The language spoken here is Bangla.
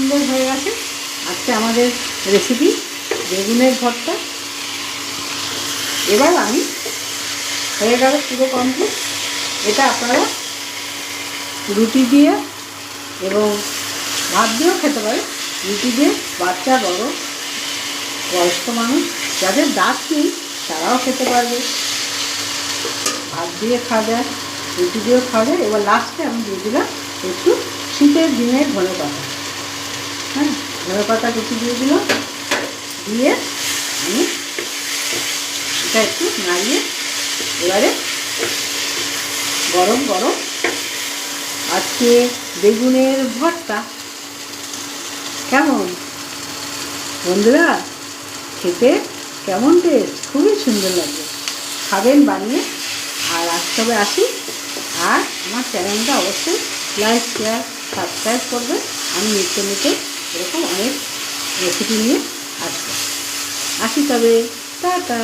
সুন্দর হয়ে গেছে আজকে আমাদের রেসিপি বেগুনের ভর্তা। এবার আমি হয়ে গেল পুরো কমপ্লিট। এটা আপনারা রুটি দিয়ে এবং ভাত দিয়েও খেতে পারে। রুটি দিয়ে বাচ্চা বড় বয়স্ক মানুষ যাদের দাঁত নেই তারাও খেতে পারবে। ভাত দিয়ে খাওয়া যায়, রুটি দিয়েও খাওয়া যায়। এবার লাস্টে আমি দিয়ে দিলাম একটু শীতের দিনের ধনেপাতা। হ্যাঁ, ধনেপাতা কুচি দিয়ে দিলাম। দিয়ে আমি এটা একটু নাড়িয়ে এবারে গরম গরম আজকে বেগুনের ভর্তা কেমন বন্ধুরা? খেতে কেমন টেস্ট? খুবই সুন্দর লাগবে। খাবেন বানিয়ে। আর আজ তবে আসি। আর আমার চ্যানেলটা অবশ্যই লাইক শেয়ার সাবস্ক্রাইব করবেন। আমি নিত্য নিত্য এরকম অনেক রেসিপি নিয়ে আসবো। আসি তবে, টাটা।